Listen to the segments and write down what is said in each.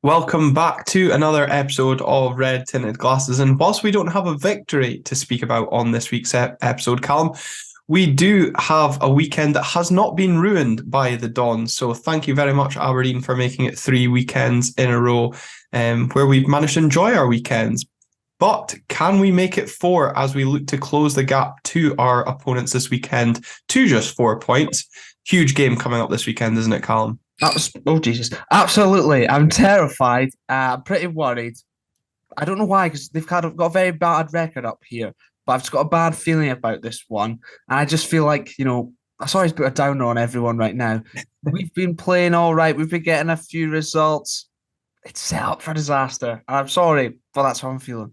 Welcome back to another episode of Red Tinted Glasses. And whilst we don't have a victory to speak about on this week's episode, Callum, we do have a weekend that has not been ruined by the Dons. So thank you very much, Aberdeen, for making it 3 weekends in a row where we've managed to enjoy our weekends. But can we make it 4 as we look to close the gap to our opponents this weekend to just 4 points? Huge game coming up this weekend, isn't it, Callum? Oh, Jesus. Absolutely. I'm terrified. I'm pretty worried. I don't know why, because they've got a very bad record up here, but I've just got a bad feeling about this one. And I just feel like, sorry to put a downer on everyone right now. We've been playing all right. We've been getting a few results. It's set up for disaster. And I'm sorry, but that's how I'm feeling.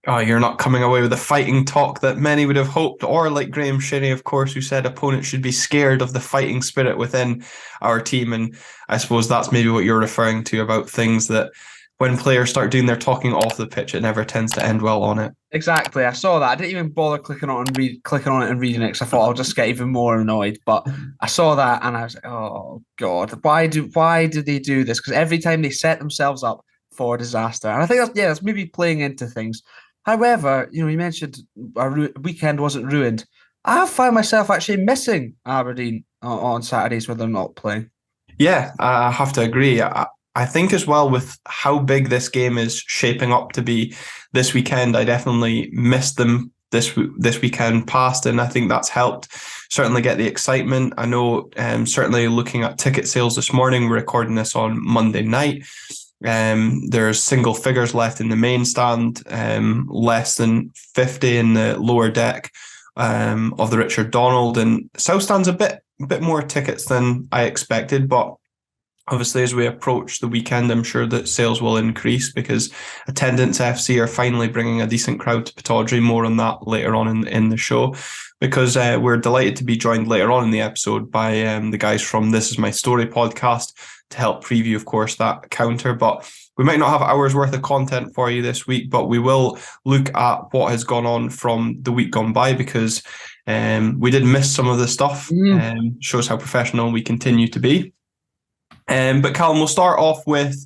Oh, you're not coming away with the fighting talk that many would have hoped, or like Graham Shinnie, of course, who said opponents should be scared of the fighting spirit within our team. And I suppose that's maybe what you're referring to about things that when players start doing their talking off the pitch, it never tends to end well on it. Exactly. I saw that. I didn't even bother clicking on it and reading it because I thought I'll just get even more annoyed. But I saw that and I was like, oh God, why do they do this? Because every time they set themselves up for disaster. And I think that's maybe playing into things. However, you mentioned our weekend wasn't ruined. I find myself actually missing Aberdeen on Saturdays when they're not playing. Yeah, I have to agree. I think as well with how big this game is shaping up to be this weekend, I definitely missed them this weekend past, and I think that's helped certainly get the excitement. I know certainly looking at ticket sales this morning, we're recording this on Monday night. There's single figures left in the main stand, less than 50 in the lower deck of the Richard Donald, and South Stand's a bit more tickets than I expected, but obviously as we approach the weekend, I'm sure that sales will increase because Attendance FC are finally bringing a decent crowd to Pittodrie. More on that later on in the show, because we're delighted to be joined later on in the episode by the guys from This Is My Story podcast to help preview, of course, that counter. But we might not have hours worth of content for you this week, but we will look at what has gone on from the week gone by, because we did miss some of the stuff. Shows how professional we continue to be. But Callum, we'll start off with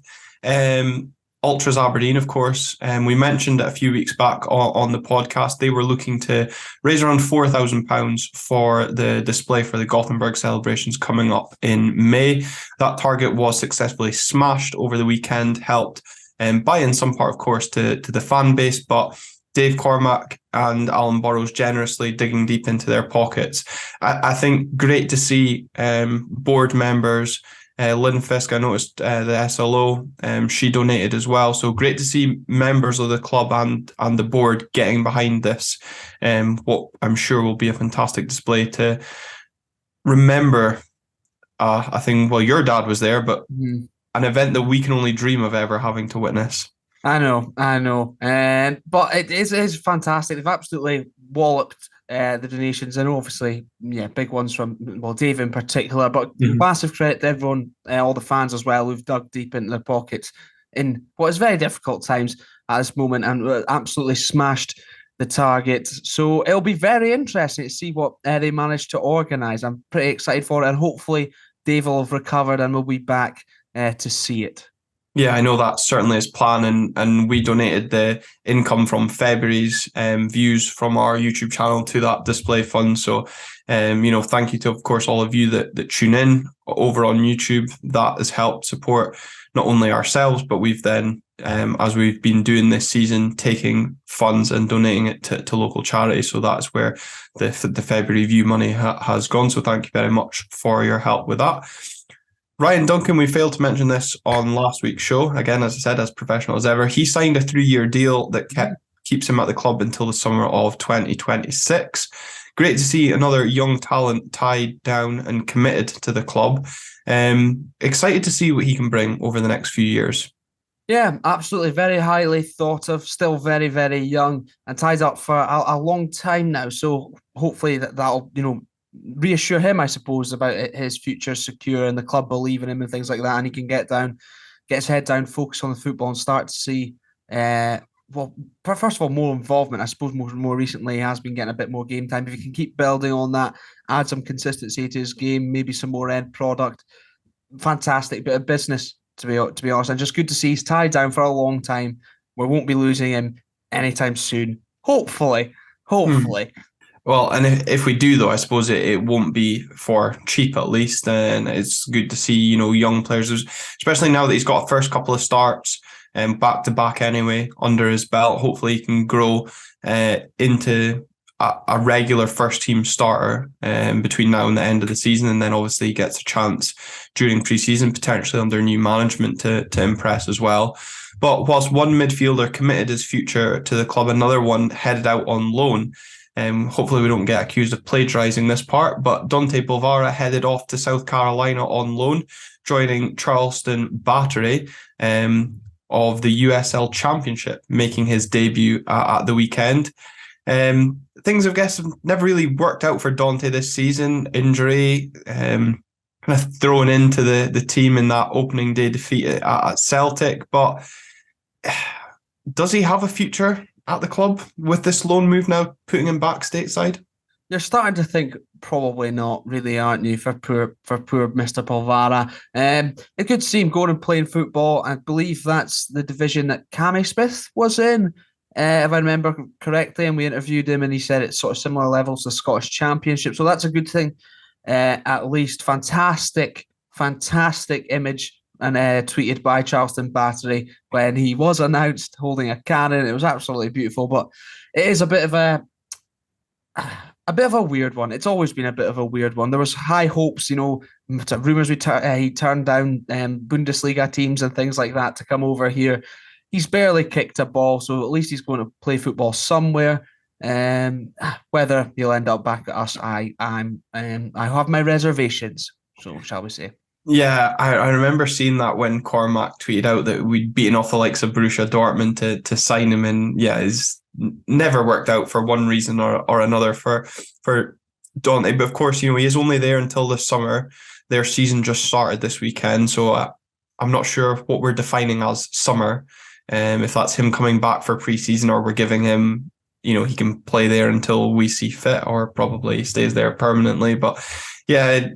Ultras Aberdeen, of course. We mentioned it a few weeks back on the podcast. They were looking to raise around £4,000 for the display for the Gothenburg celebrations coming up in May. That target was successfully smashed over the weekend, helped by in some part, of course, to the fan base, but Dave Cormack and Alan Burrows generously digging deep into their pockets. I think great to see board members. Lynn Fisk, I noticed the SLO, she donated as well. So great to see members of the club and the board getting behind this. What I'm sure will be a fantastic display to remember. I think, well, your dad was there, but an event that we can only dream of ever having to witness. I know. But it is fantastic. They've absolutely walloped the donations, and obviously, big ones from Dave in particular. But massive credit to everyone, all the fans as well, who've dug deep into their pockets in what is very difficult times at this moment, and absolutely smashed the target. So it'll be very interesting to see what they manage to organise. I'm pretty excited for it, and hopefully Dave will have recovered and we'll be back to see it. Yeah, I know that's certainly his plan, and we donated the income from February's views from our YouTube channel to that display fund. So, thank you to, of course, all of you that tune in over on YouTube. That has helped support not only ourselves, but we've then, as we've been doing this season, taking funds and donating it to local charities. So that's where the February view money has gone. So thank you very much for your help with that. Ryan Duncan, we failed to mention this on last week's show. Again, as I said, as professional as ever, he signed a 3-year deal that keeps him at the club until the summer of 2026. Great to see another young talent tied down and committed to the club. Excited to see what he can bring over the next few years. Yeah, absolutely. Very highly thought of, still very, very young and tied up for a long time now. So hopefully that'll, reassure him, I suppose, about his future secure and the club believe in him and things like that, and he can get his head down, focus on the football, and start to see first of all, more involvement. I suppose more recently he has been getting a bit more game time. If he can keep building on that, add some consistency to his game, maybe some more end product, fantastic bit of business to be honest, and just good to see he's tied down for a long time. We won't be losing him anytime soon. Hopefully. Well, and if we do, though, I suppose it won't be for cheap, at least. And it's good to see, young players, especially now that he's got a first couple of starts back to back anyway under his belt. Hopefully, he can grow into a regular first team starter between now and the end of the season, and then obviously he gets a chance during pre-season, potentially under new management to impress as well. But whilst one midfielder committed his future to the club, another one headed out on loan. Hopefully we don't get accused of plagiarising this part, but Dante Bovara headed off to South Carolina on loan, joining Charleston Battery of the USL Championship, making his debut at the weekend. Things, I guess, have never really worked out for Dante this season. Injury, kind of thrown into the team in that opening day defeat at Celtic. But does he have a future at the club with this loan move now putting him back stateside? You're starting to think probably not, really, aren't you, for poor Mr. Polvara? It's good to see him going and playing football. I believe that's the division that Cammy Smith was in, if I remember correctly, and we interviewed him and he said it's sort of similar levels to the Scottish Championship. So that's a good thing, at least. Fantastic image and tweeted by Charleston Battery when he was announced holding a cannon. It was absolutely beautiful, but it is a bit of a weird one. It's always been a bit of a weird one. There was high hopes, rumours he turned down Bundesliga teams and things like that to come over here. He's barely kicked a ball, so at least he's going to play football somewhere. Whether he'll end up back at us, I have my reservations. So shall we say? Yeah, I remember seeing that when Cormac tweeted out that we'd beaten off the likes of Borussia Dortmund to sign him, and yeah, it's never worked out for one reason or another for Dante. But of course, he is only there until the summer. Their season just started this weekend, so I'm not sure what we're defining as summer. If that's him coming back for pre-season, or we're giving him, he can play there until we see fit, or probably stays there permanently. But yeah,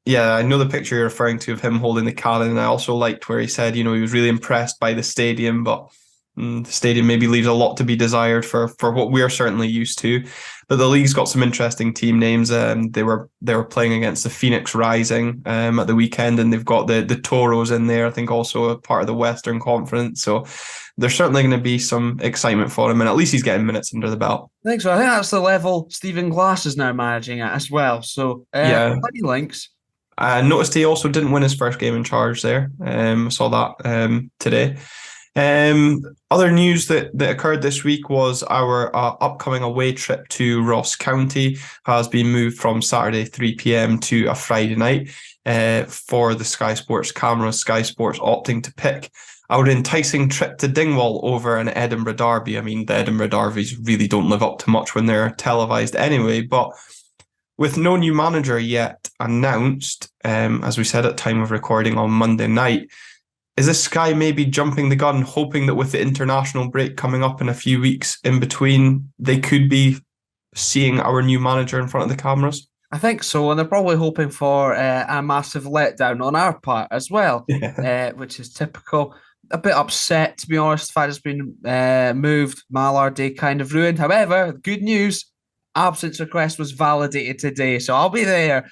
I know the picture you're referring to of him holding the cannon, and I also liked where he said, he was really impressed by the stadium, but the stadium maybe leaves a lot to be desired for what we're certainly used to. But the league's got some interesting team names. They were playing against the Phoenix Rising at the weekend, and they've got the Toros in there, I think also a part of the Western Conference. So there's certainly going to be some excitement for him, and at least he's getting minutes under the belt. I think so. I think that's the level Stephen Glass is now managing at as well. So plenty links. I noticed he also didn't win his first game in charge there. Saw that today. Other news that occurred this week was our upcoming away trip to Ross County has been moved from Saturday 3 p.m. to a Friday night for the Sky Sports cameras. Sky Sports opting to pick our enticing trip to Dingwall over an Edinburgh derby. I mean, the Edinburgh derbies really don't live up to much when they're televised anyway, but with no new manager yet announced, as we said at time of recording on Monday night, is this Sky maybe jumping the gun, hoping that with the international break coming up in a few weeks in between, they could be seeing our new manager in front of the cameras? I think so, and they're probably hoping for a massive letdown on our part as well, which is typical. A bit upset, to be honest, the fact it's been moved. Mallard Day kind of ruined. However, good news, absence request was validated today, so I'll be there.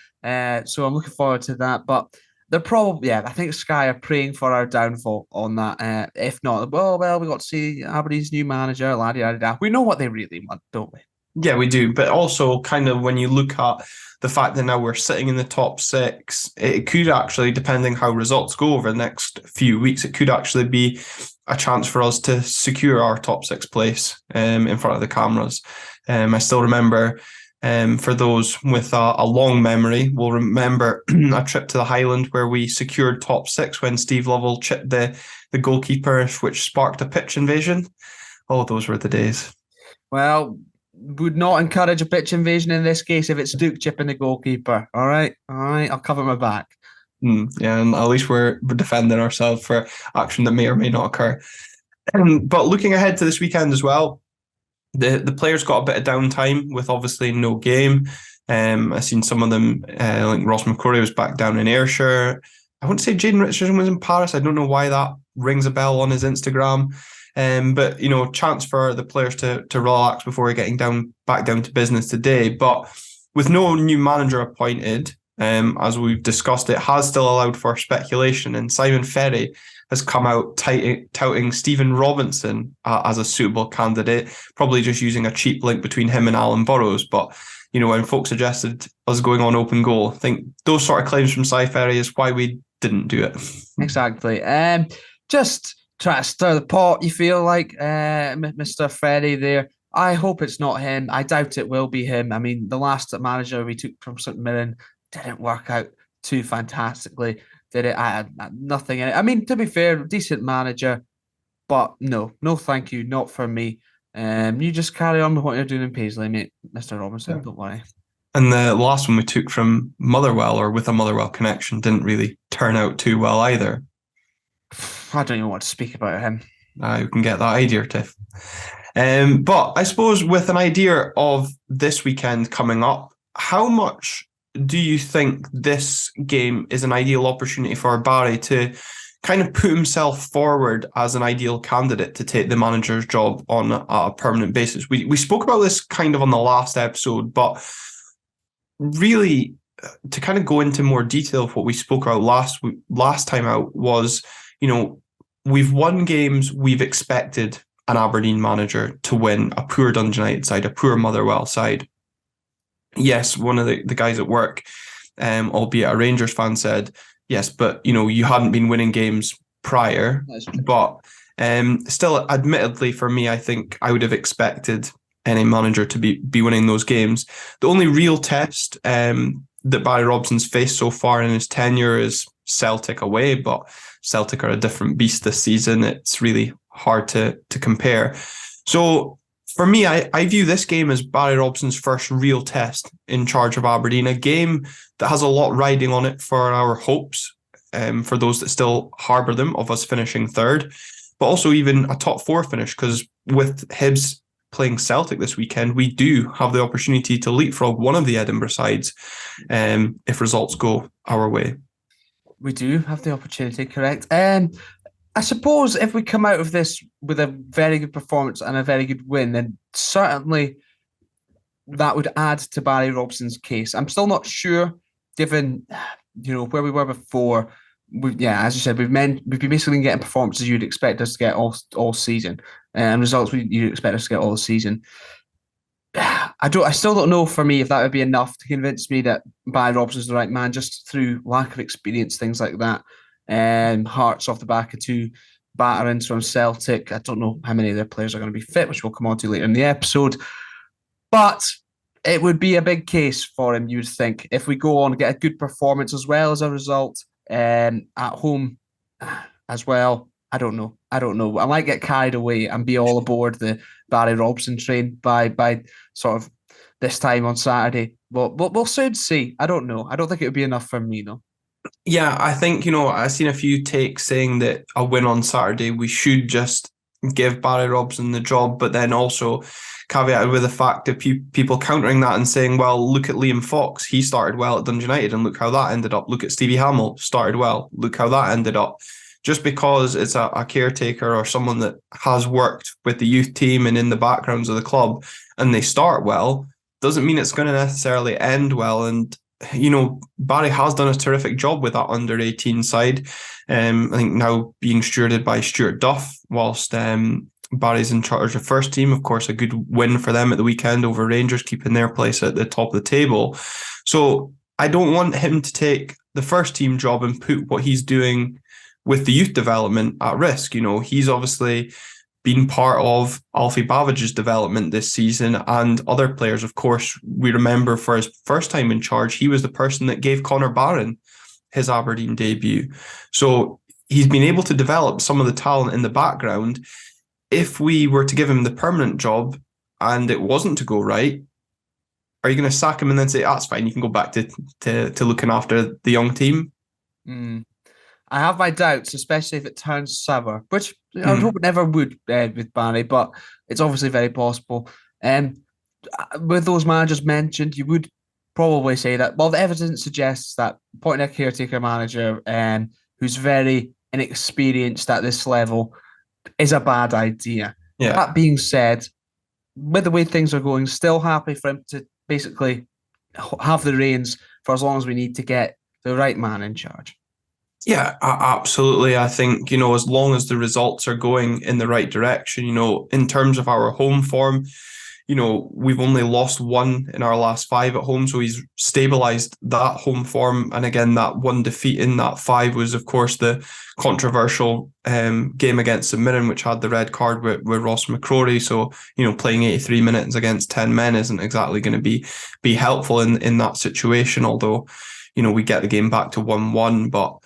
So I'm looking forward to that, but they're probably, I think Sky are praying for our downfall on that. If not, well, we got to see Aberdeen's new manager, la-di-da-di-da. We know what they really want, don't we? Yeah, we do. But also, kind of, when you look at the fact that now we're sitting in the top six, it could actually, depending how results go over the next few weeks, it could actually be a chance for us to secure our top six place in front of the cameras. I still remember, for those with a long memory, will remember a trip to the Highland where we secured top six when Steve Lovell chipped the goalkeeper, which sparked a pitch invasion. Oh, those were the days. Well, would not encourage a pitch invasion in this case if it's Duke chipping the goalkeeper. All right, I'll cover my back. Yeah, and at least we're defending ourselves for action that may or may not occur. But looking ahead to this weekend as well, the players got a bit of downtime with obviously no game. I've seen some of them, like Ross McCrory was back down in Ayrshire. I wouldn't say Jaden Richardson was in Paris. I don't know why that rings a bell on his Instagram. But chance for the players to relax before getting back down to business today. But with no new manager appointed, as we've discussed, it has still allowed for speculation. And Simon Ferry has come out touting Stephen Robinson as a suitable candidate, probably just using a cheap link between him and Alan Burrows. But when folks suggested us going on open goal, I think those sort of claims from Cy Ferry is why we didn't do it. Exactly. Just try to stir the pot, you feel like, Mr. Ferry there. I hope it's not him. I doubt it will be him. I mean, the last manager we took from St Mirren didn't work out too fantastically, did it? I had nothing in it. I mean, to be fair, decent manager, but no, thank you, not for me. You just carry on with what you're doing in Paisley, mate, Mr. Robinson. Don't worry. And the last one we took from Motherwell, or with a Motherwell connection, didn't really turn out too well either. I don't even want to speak about him. You can get that idea, Tiff. But I suppose with an idea of this weekend coming up, how much do you think this game is an ideal opportunity for Barry to kind of put himself forward as an ideal candidate to take the manager's job on a permanent basis? We spoke about this kind of on the last episode, but really to kind of go into more detail of what we spoke about last time out was, we've won games we've expected an Aberdeen manager to win, a poor Dundee United side, a poor Motherwell side. Yes, one of the guys at work, albeit a Rangers fan, said, yes, but you hadn't been winning games prior. But still, admittedly, for me, I think I would have expected any manager to be winning those games. The only real test that Barry Robson's faced so far in his tenure is Celtic away, but Celtic are a different beast this season. It's really hard to compare. So for me, I view this game as Barry Robson's first real test in charge of Aberdeen, a game that has a lot riding on it for our hopes, for those that still harbour them, of us finishing third, but also even a top four finish, because with Hibs playing Celtic this weekend, we do have the opportunity to leapfrog one of the Edinburgh sides if results go our way. We do have the opportunity, correct. I suppose if we come out of this with a very good performance and a very good win, then certainly that would add to Barry Robson's case. I'm still not sure, given where we were before. As you said, we've been basically getting performances you'd expect us to get all season, and results you'd expect us to get all season. I still don't know for me if that would be enough to convince me that Barry Robson's the right man, just through lack of experience, things like that. Hearts off the back of two batterings from Celtic. I don't know how many of their players are going to be fit, which we'll come on to later in the episode. But it would be a big case for him, you'd think, if we go on and get a good performance as well as a result at home as well. I don't know. I might get carried away and be all aboard the Barry Robson train by sort of this time on Saturday. But we'll soon see. I don't know. I don't think it would be enough for me, though. Yeah, I think, I've seen a few takes saying that a win on Saturday, we should just give Barry Robson the job, but then also caveated with the fact that people countering that and saying, well, look at Liam Fox. He started well at Dundee United and look how that ended up. Look at Stevie Hamill, started well. Look how that ended up. Just because it's a caretaker or someone that has worked with the youth team and in the backgrounds of the club and they start well, doesn't mean it's going to necessarily end well. And, Barry has done a terrific job with that under-18 side. I think now being stewarded by Stuart Duff, whilst Barry's in charge of first team. Of course, a good win for them at the weekend over Rangers, keeping their place at the top of the table. So I don't want him to take the first team job and put what he's doing with the youth development at risk. He's obviously been part of Alfie Bavidge's development this season and other players. Of course, we remember for his first time in charge, he was the person that gave Connor Barron his Aberdeen debut. So he's been able to develop some of the talent in the background. If we were to give him the permanent job and it wasn't to go right, are you going to sack him and then say, that's fine, you can go back to looking after the young team? I have my doubts, especially if it turns sour, which I would hope it never would with Barry, but it's obviously very possible. With those managers mentioned, you would probably say that, well, the evidence suggests that appointing a caretaker manager who's very inexperienced at this level is a bad idea. Yeah. That being said, with the way things are going, still happy for him to basically have the reins for as long as we need to get the right man in charge. Yeah, absolutely. I think, as long as the results are going in the right direction, in terms of our home form, we've only lost one in our last 5 at home. So he's stabilized that home form. And again, that one defeat in that 5 was, of course, the controversial game against St Mirren, which had the red card with Ross McCrory. So, playing 83 minutes against 10 men isn't exactly going to be helpful in that situation. Although, we get the game back to 1-1. But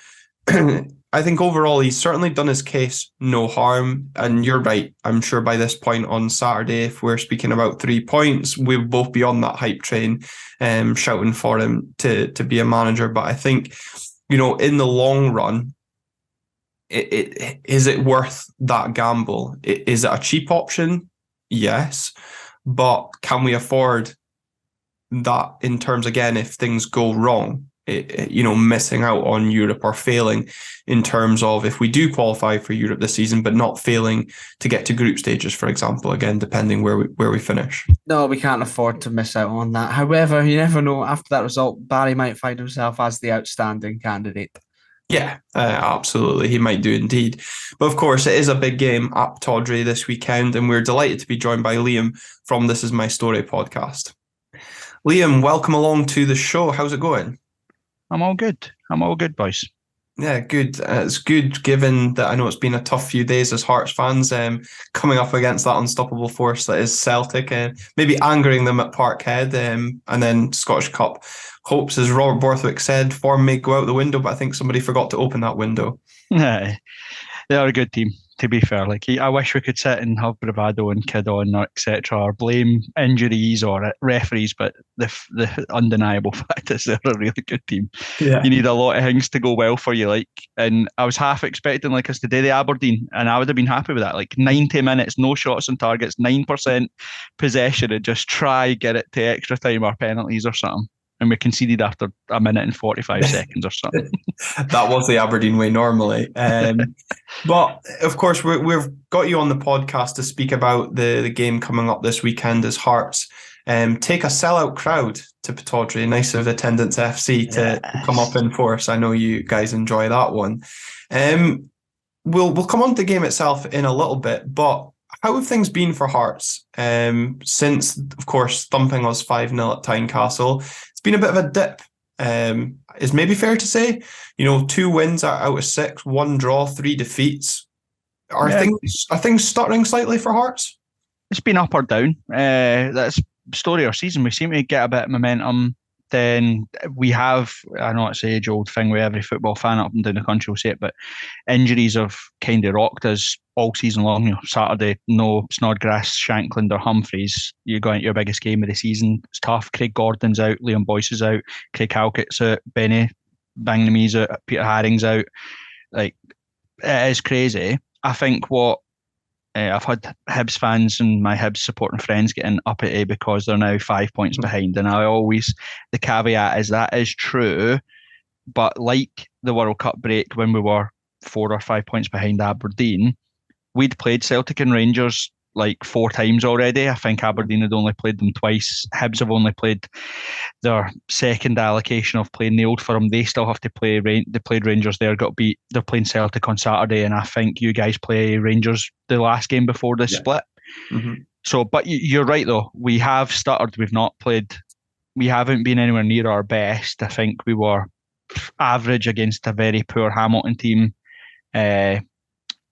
I think overall he's certainly done his case, no harm. And you're right. I'm sure by this point on Saturday, if we're speaking about 3 points, we'll both be on that hype train, shouting for him to be a manager. But I think, in the long run, is it worth that gamble? Is it a cheap option? Yes. But can we afford that in terms, again, if things go wrong? Missing out on Europe or failing in terms of if we do qualify for Europe this season, but not failing to get to group stages, for example, again, depending where we finish. No, we can't afford to miss out on that. However, you never know. After that result, Barry might find himself as the outstanding candidate. Yeah, absolutely. He might do indeed. But of course, it is a big game at Tawdry this weekend, and we're delighted to be joined by Liam from This Is My Story podcast. Liam, welcome along to the show. How's it going? I'm all good, boys. Yeah, good. It's good given that I know it's been a tough few days as Hearts fans, coming up against that unstoppable force that is Celtic, and maybe angering them at Parkhead, and then Scottish Cup hopes, as Robert Borthwick said, form may go out the window, but I think somebody forgot to open that window. They are a good team, to be fair. I wish we could sit and have bravado and kid on, etc., or blame injuries or referees, but the undeniable fact is they're a really good team. Yeah. You need a lot of things to go well for you, and I was half expecting us to do the Aberdeen, and I would have been happy with that. 90 minutes, no shots on targets, 9% possession, and just try get it to extra time or penalties or something. And we conceded after a minute and 45 seconds or something. That was the Aberdeen way normally. But of course, we've got you on the podcast to speak about the game coming up this weekend as Hearts take a sellout crowd to Pittodrie. Nice of Attendance FC to come up in force. I know you guys enjoy that one. We'll come on to the game itself in a little bit, but how have things been for Hearts since, of course, thumping us 5-0 at Tynecastle? It's been a bit of a dip. Is maybe fair to say, 2 wins out of 6, 1 draw, 3 defeats. Are things stuttering slightly for Hearts? It's been up or down. That's the story of our season. We seem to get a bit of momentum. Then we have, I know it's the age-old thing with every football fan up and down the country will say it, but injuries have kind of rocked us all season long. Saturday, no Snodgrass, Shankland or Humphreys. You're going to your biggest game of the season. It's tough. Craig Gordon's out, Liam Boyce is out, Craig Halkett's out, Benny Banglamy's out, Peter Haring's out. It is crazy. I think what I've had Hibs fans and my Hibs supporting friends getting uppity because they're now 5 points behind. And the caveat is that is true, but like the World Cup break when we were 4 or 5 points behind Aberdeen, we'd played Celtic and Rangers 4 times already. I think Aberdeen had only played them twice. Hibs have only played their second allocation of playing the Old Firm. They still have to play. They played Rangers there, got beat. They're playing Celtic on Saturday, and I think you guys play Rangers the last game before this split. Mm-hmm. So, but you're right though. We have stuttered. We've not played. We haven't been anywhere near our best. I think we were average against a very poor Hamilton team.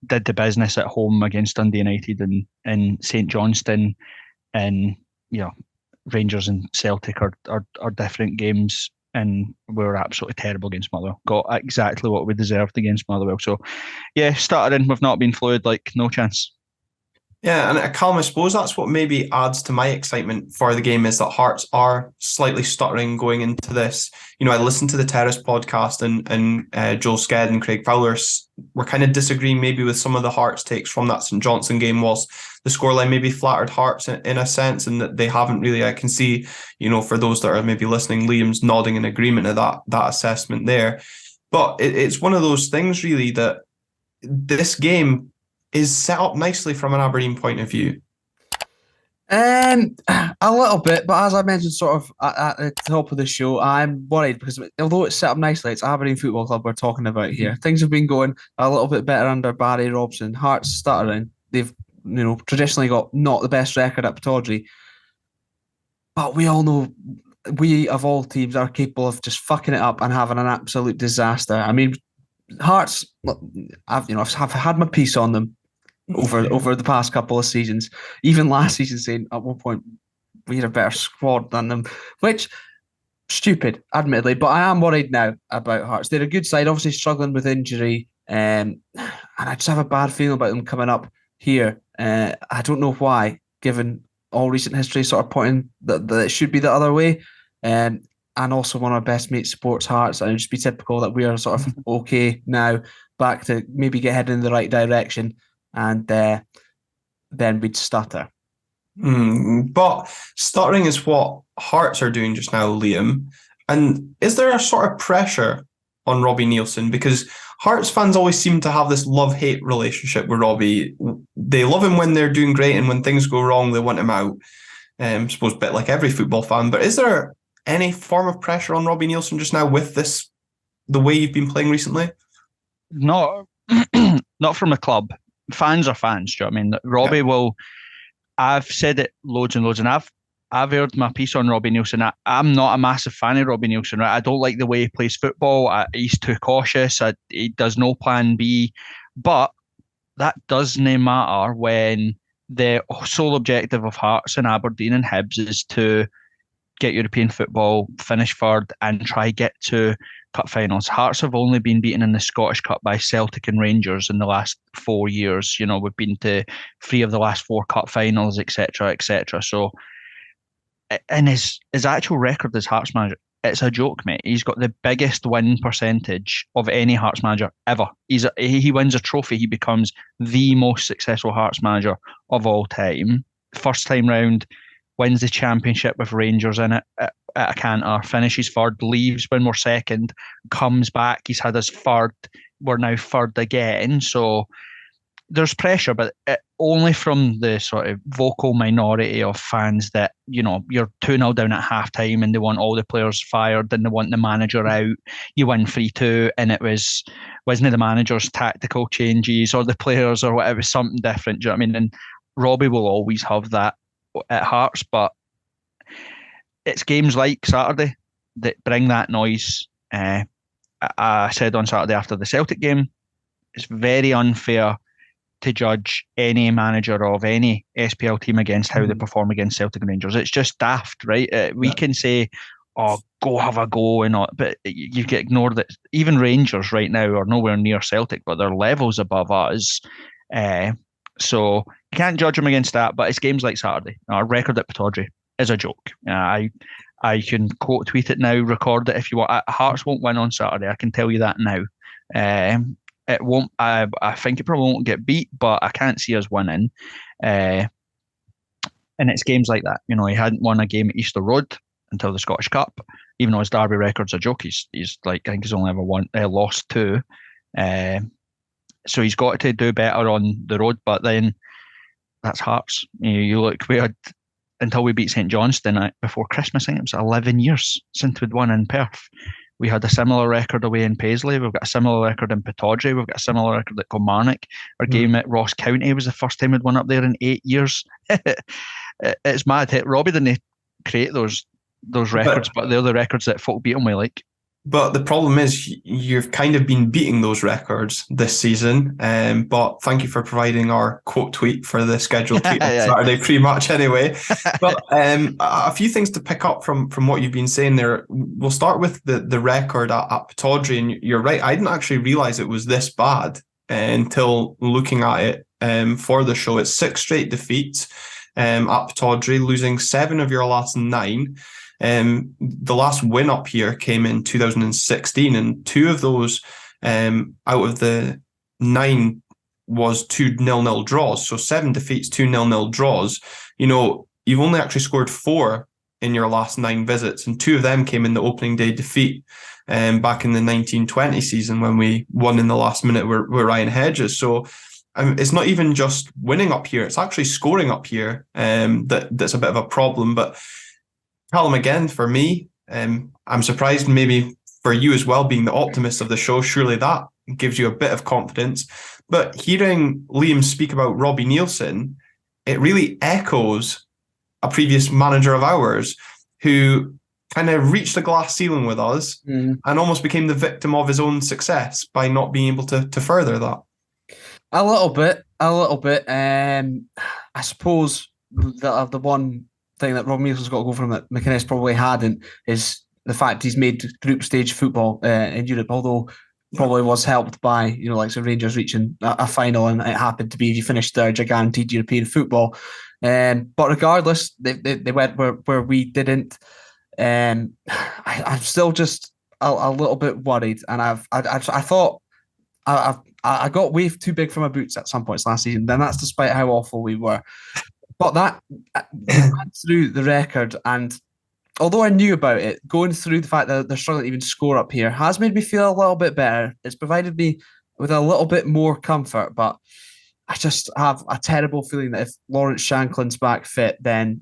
Did the business at home against Dundee United and St Johnstone, and Rangers and Celtic are different games, and we were absolutely terrible against Motherwell. Got exactly what we deserved against Motherwell. So, stuttering. We've not been fluid. No chance. Yeah, and Calum, I suppose that's what maybe adds to my excitement for the game is that Hearts are slightly stuttering going into this. I listened to the Terrace podcast and Joel Sked and Craig Fowler were kind of disagreeing maybe with some of the Hearts takes from that St Johnstone game, whilst the scoreline maybe flattered Hearts in a sense, and that they haven't really. I can see, for those that are maybe listening, Liam's nodding in agreement to that assessment there. But it's one of those things really that this game is set up nicely from an Aberdeen point of view. A little bit, but as I mentioned sort of at the top of the show, I'm worried because although it's set up nicely, it's Aberdeen Football Club we're talking about here. Things have been going a little bit better under Barry Robson. Hearts stuttering. They've traditionally got not the best record at Pittodrie. But we all know we of all teams are capable of just fucking it up and having an absolute disaster. I mean, Hearts, I've had my piece on them over the past couple of seasons. Even last season, saying at one point we had a better squad than them, which stupid, admittedly. But I am worried now about Hearts. They're a good side, obviously struggling with injury, and I just have a bad feeling about them coming up here. I don't know why, given all recent history, sort of pointing that it should be the other way. And also one of our best mates supports Hearts, and it'd just be typical that we are sort of okay now, back to maybe get heading in the right direction, and then we'd stutter. But stuttering is what Hearts are doing just now, Liam. And is there a sort of pressure on Robbie Neilson? Because Hearts fans always seem to have this love-hate relationship with Robbie. They love him when they're doing great, and when things go wrong, they want him out. I suppose a bit like every football fan. But is there any form of pressure on Robbie Neilson just now with the way you've been playing recently? Not from the club. Fans are fans, do you know what I mean? Robbie will. I've said it loads and loads, and I've aired my piece on Robbie Neilson. I'm not a massive fan of Robbie Neilson, right? I don't like the way he plays football. He's too cautious. He does no plan B. But that doesn't matter when the sole objective of Hearts and Aberdeen and Hibs is to get European football, finish third, and try get to cup finals. Hearts have only been beaten in the Scottish Cup by Celtic and Rangers in the last 4 years. We've been to 3 of the last 4 cup finals, etc., etc. So, and his actual record as Hearts manager, it's a joke, mate. He's got the biggest win percentage of any Hearts manager ever. He wins a trophy, he becomes the most successful Hearts manager of all time. First time round, wins the championship with Rangers in it at a canter, finishes third, leaves when we're second, comes back. He's had his third. We're now third again. So there's pressure, but only from the sort of vocal minority of fans that, you're 2-0 down at halftime and they want all the players fired and they want the manager out. You win 3-2 and wasn't the manager's tactical changes or the players or whatever, something different. Do you know what I mean? And Robbie will always have that at Hearts, but it's games like Saturday that bring that noise. I said on Saturday after the Celtic game, it's very unfair to judge any manager of any SPL team against how they perform against Celtic and Rangers. It's just daft, right? We can say, oh, go have a go and all, but you get ignored that even Rangers right now are nowhere near Celtic, but they're levels above us. So you can't judge them against that, but it's games like Saturday. Our record at Pittodrie is a joke. I can quote tweet it now, record it if you want. Hearts won't win on Saturday. I can tell you that now. It won't. I think it probably won't get beat, but I can't see us winning. And it's games like that. He hadn't won a game at Easter Road until the Scottish Cup, even though his derby record's a joke. He's like, I think he's only ever lost 2. So he's got to do better on the road, but then that's Hearts. You look, we had, until we beat St Johnstone before Christmas, I think it was 11 years since we'd won in Perth. We had a similar record away in Paisley. We've got a similar record in Pittodrie. We've got a similar record at Kilmarnock. Our game at Ross County was the first time we'd won up there in 8 years. It's mad. Robbie didn't create those records, but they're the records that folk beat him with, like. But the problem is you've kind of been beating those records this season. But thank you for providing our quote tweet for the scheduled tweet on Saturday pre-match anyway. But a few things to pick up from what you've been saying there. We'll start with the record at Pittodrie. And you're right, I didn't actually realise it was this bad until looking at it for the show. It's 6 straight defeats at Pittodrie, losing 7 of your last 9. The last win up here came in 2016, and 2 of those out of the 9 was 2 0-0 draws. So 7 defeats, 2 0-0 draws. You know, you've only actually scored 4 in your last 9 visits, and 2 of them came in the opening day defeat back in the 1920 season when we won in the last minute with Ryan Hedges. So it's not even just winning up here, it's actually scoring up here that's a bit of a problem. But Calum, again, for me, I'm surprised maybe for you as well, being the optimist of the show, surely that gives you a bit of confidence. But hearing Liam speak about Robbie Neilson, it really echoes a previous manager of ours who kind of reached a glass ceiling with us and almost became the victim of his own success by not being able to further that. A little bit. I suppose the one thing that Rob Nielsen's got to go from that McInnes probably hadn't is the fact he's made group stage football in Europe, although probably was helped by, you know, like so Rangers reaching a final, and it happened to be, if you finished third, you're guaranteed European football. But regardless, they went where we didn't. I'm still just a little bit worried, and I thought I got way too big for my boots at some points last season. Then that's despite how awful we were. But that went through the record, and although I knew about it, going through the fact that they're struggling to even score up here has made me feel a little bit better. It's provided me with a little bit more comfort, but I just have a terrible feeling that if Lawrence Shanklin's back fit, then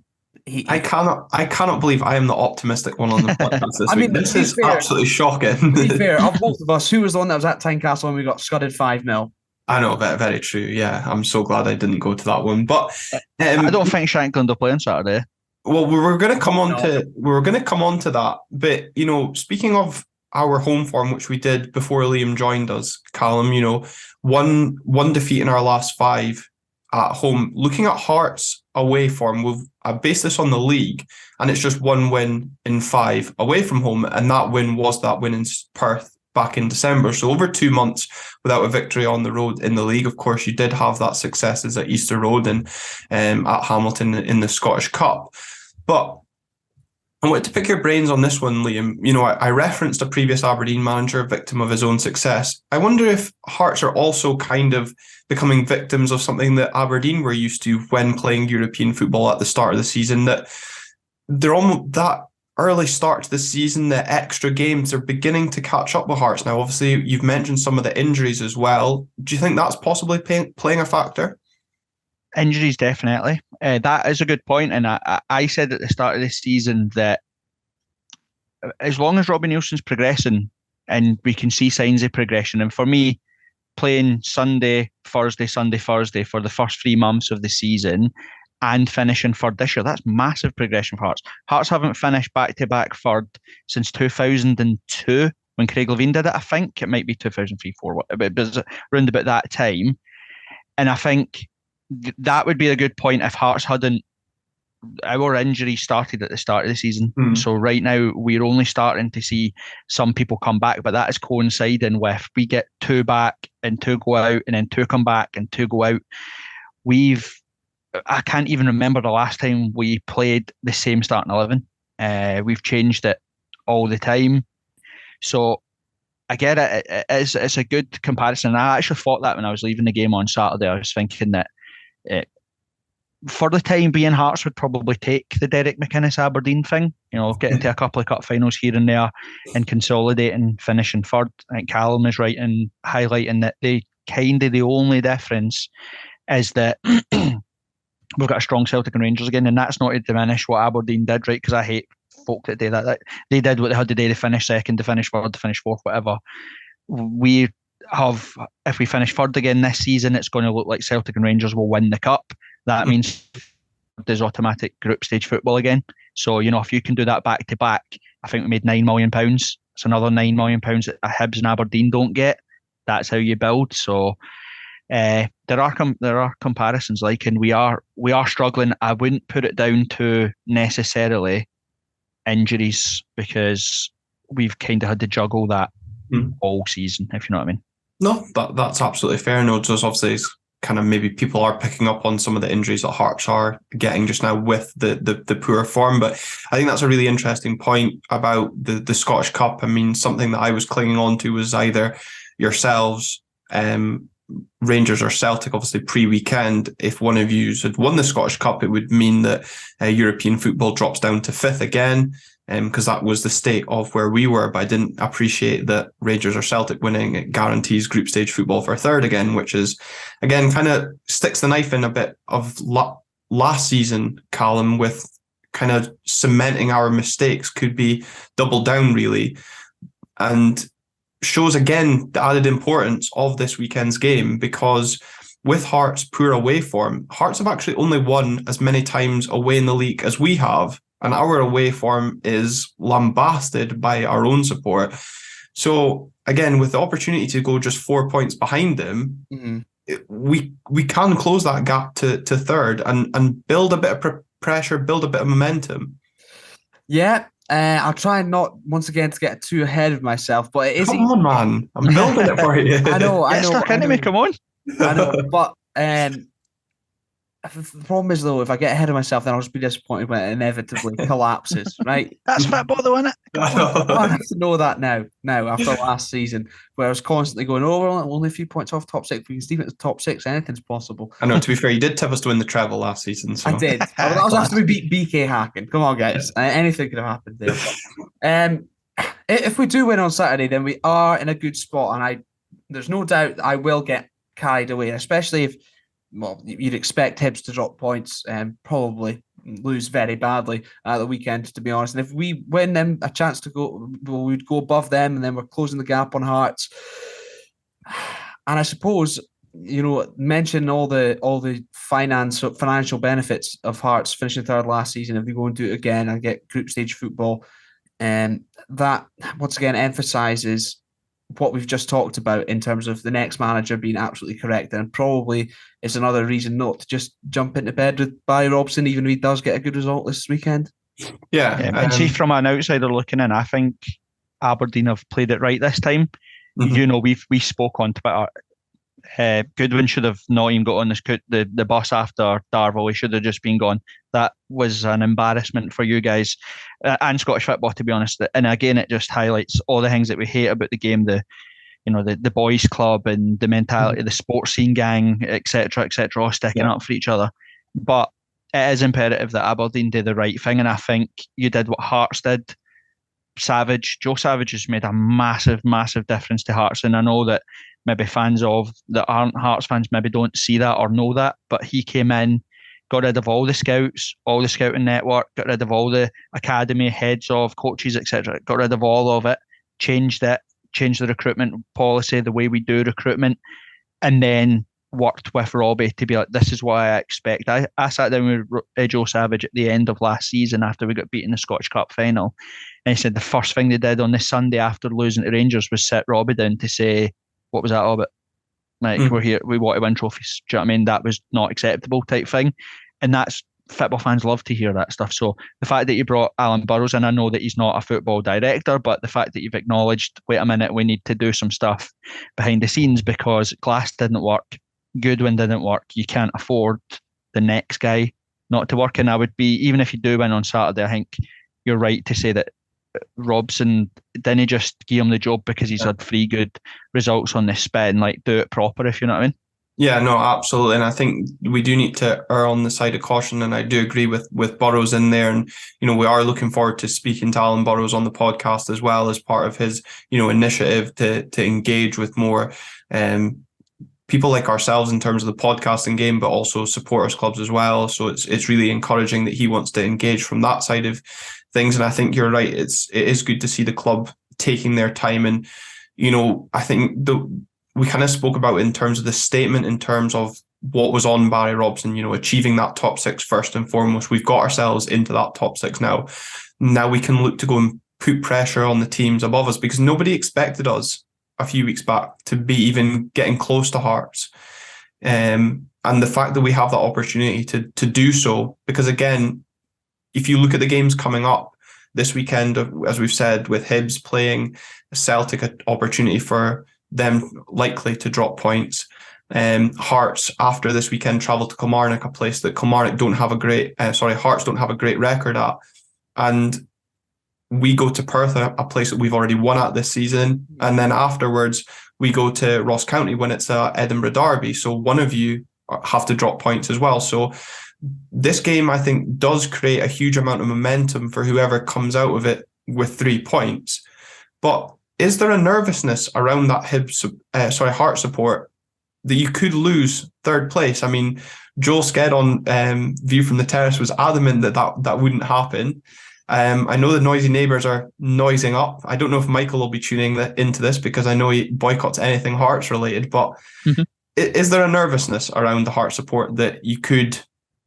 I cannot believe I am the optimistic one on the podcast this week. This is absolutely shocking. To be fair, of both of us, who was the one that was at Tynecastle when we got scudded 5-0? I know, very, very true. Yeah, I'm so glad I didn't go to that one. But I don't think Shanklin will play on Saturday. Well, we were going to come on to that. But, you know, speaking of our home form, which we did before Liam joined us, Calum, you know, one defeat in our last 5 at home. Looking at Hearts away form, I based this on the league, and it's just 1 win in 5 away from home, and that win was that win in Perth back in December. So over 2 months without a victory on the road in the league. Of course, you did have that successes at Easter Road and at Hamilton in the Scottish Cup. But I wanted to pick your brains on this one, Liam. You know, I referenced a previous Aberdeen manager, victim of his own success. I wonder if Hearts are also kind of becoming victims of something that Aberdeen were used to when playing European football at the start of the season, that they're almost that early start to the season, the extra games, are beginning to catch up with Hearts now. Obviously, you've mentioned some of the injuries as well. Do you think that's possibly playing a factor? Injuries, definitely. That is a good point. And I said at the start of this season that as long as Robbie Nielsen's progressing and we can see signs of progression, and for me, playing Sunday, Thursday for the first 3 months of the season and finishing third this year, that's massive progression for Hearts. Hearts haven't finished back-to-back third since 2002 when Craig Levein did it, I think. It might be 2003, 4, but it was around about that time. And I think that would be a good point if Hearts hadn't. Our injury started at the start of the season. So right now we're only starting to see some people come back, but that is coinciding with we get 2 back and 2 go out and then 2 come back and 2 go out. I can't even remember the last time we played the same starting 11. We've changed it all the time. So I get it. It's a good comparison. I actually thought that when I was leaving the game on Saturday. I was thinking that for the time being, Hearts would probably take the Derek McInnes Aberdeen thing, you know, get into a couple of cup finals here and there and consolidate and finishing third. I think Calum is right in highlighting that the only difference is that we've got a strong Celtic and Rangers again, and that's not to diminish what Aberdeen did, right? Because I hate folk that do that. They did what they had to do to finish second, to finish third, to finish fourth, whatever. We have, if we finish third again this season, it's going to look like Celtic and Rangers will win the cup. That means there's automatic group stage football again. So, you know, if you can do that back to back, I think we made £9 million. It's another £9 million that Hibs and Aberdeen don't get. That's how you build. So there are comparisons, like, and we are struggling. I wouldn't put it down to necessarily injuries, because we've kind of had to juggle that all season, if you know what I mean. No, that's absolutely fair. No, just obviously kind of maybe people are picking up on some of the injuries that Hearts are getting just now with the poor form. But I think that's a really interesting point about the Scottish Cup. I mean, something that I was clinging on to was either yourselves, Rangers or Celtic, obviously pre-weekend. If one of you had won the Scottish Cup, it would mean that European football drops down to 5th again, because that was the state of where we were. But I didn't appreciate that Rangers or Celtic winning, it guarantees group stage football for 3rd again, which is, again, kind of sticks the knife in a bit of last season, Callum, with kind of cementing our mistakes, could be doubled down, really. And shows again the added importance of this weekend's game, because with Hearts' poor away form, Hearts have actually only won as many times away in the league as we have, and our away form is lambasted by our own support. So again, with the opportunity to go just 4 points behind them, we can close that gap to 3rd and build a bit of pressure, build a bit of momentum. Yeah. I'll try not once again to get too ahead of myself, but it is. Come on, man! I'm building it for you. I know. Stuck into me. Come on. I know, but the problem is, though, if I get ahead of myself, then I'll just be disappointed when it inevitably collapses. Right? That's football, though, isn't it? I have to know that now. After last season, where I was constantly going, we're only a few points off top 6. If we can steep it to top 6, anything's possible. I know. To be fair, you did tip us to win the treble last season. So. I did. I was after we beat BK Hacken. Come on, guys. Anything could have happened there. If we do win on Saturday, then we are in a good spot, and there's no doubt I will get carried away, especially if. Well, you'd expect Hibs to drop points and probably lose very badly at the weekend, to be honest. And if we win them a chance to go, we'd go above them, and then we're closing the gap on Hearts. And I suppose, mention all the financial benefits of Hearts finishing 3rd last season. If we go and do it again and get group stage football, and that once again emphasises what we've just talked about in terms of the next manager being absolutely correct, and probably is another reason not to just jump into bed with Barry Robson, even if he does get a good result this weekend. Yeah. And see, from an outsider looking in, I think Aberdeen have played it right this time. We spoke on Twitter. Goodwin should have not even got on the bus after Darvel. He should have just been gone. That was an embarrassment for you guys and Scottish football, to be honest. And again, it just highlights all the things that we hate about the game, the boys club and the mentality, the sports scene gang, etc., all sticking up for each other. But it is imperative that Aberdeen do the right thing, and I think you did what Hearts did. Joe Savage has made a massive, massive difference to Hearts, and I know that maybe fans that aren't Hearts fans maybe don't see that or know that, but he came in, got rid of all the scouts, all the scouting network, got rid of all the academy heads of coaches, etc., got rid of all of it, changed the recruitment policy, the way we do recruitment, and then worked with Robbie to be like, this is what I expect. I sat down with Joe Savage at the end of last season after we got beaten in the Scottish Cup final, and he said the first thing they did on this Sunday after losing to Rangers was sit Robbie down to say, what was that all about? Like, we're here, we want to win trophies. Do you know what I mean? That was not acceptable type thing. And that's, football fans love to hear that stuff. So the fact that you brought Alan Burrows in, I know that he's not a football director, but the fact that you've acknowledged, wait a minute, we need to do some stuff behind the scenes because Glass didn't work, Goodwin didn't work. You can't afford the next guy not to work. And I would be, even if you do win on Saturday, I think you're right to say that Robson didn't just give him the job because he's had 3 good results on this spin. Like, do it proper, if you know what I mean. Yeah, no, absolutely. And I think we do need to err on the side of caution. And I do agree with Burrows in there. And, we are looking forward to speaking to Alan Burrows on the podcast as well as part of his, initiative to engage with more people like ourselves in terms of the podcasting game, but also supporters clubs as well. So it's really encouraging that he wants to engage from that side of things. And I think you're right. It is good to see the club taking their time. And, I think we kind of spoke about in terms of the statement, in terms of what was on Barry Robson, achieving that top 6 first and foremost. We've got ourselves into that top 6 now. Now we can look to go and put pressure on the teams above us, because nobody expected us a few weeks back to be even getting close to Hearts. And the fact that we have that opportunity to do so, because again, if you look at the games coming up this weekend, as we've said, with Hibs playing Celtic, an opportunity for them likely to drop points. Hearts after this weekend travel to Kilmarnock, a place that Kilmarnock don't have a great, Hearts don't have a great record at, and we go to Perth, a place that we've already won at this season, and then afterwards we go to Ross County when it's a Edinburgh derby. So one of you have to drop points as well. So this game, I think, does create a huge amount of momentum for whoever comes out of it with 3 points. But is there a nervousness around that Hearts support that you could lose third place? I mean, Joel Sked on View from the Terrace was adamant that wouldn't happen. I know the noisy neighbours are noising up. I don't know if Michael will be tuning into this because I know he boycotts anything Hearts related, but is there a nervousness around the Hearts support that you could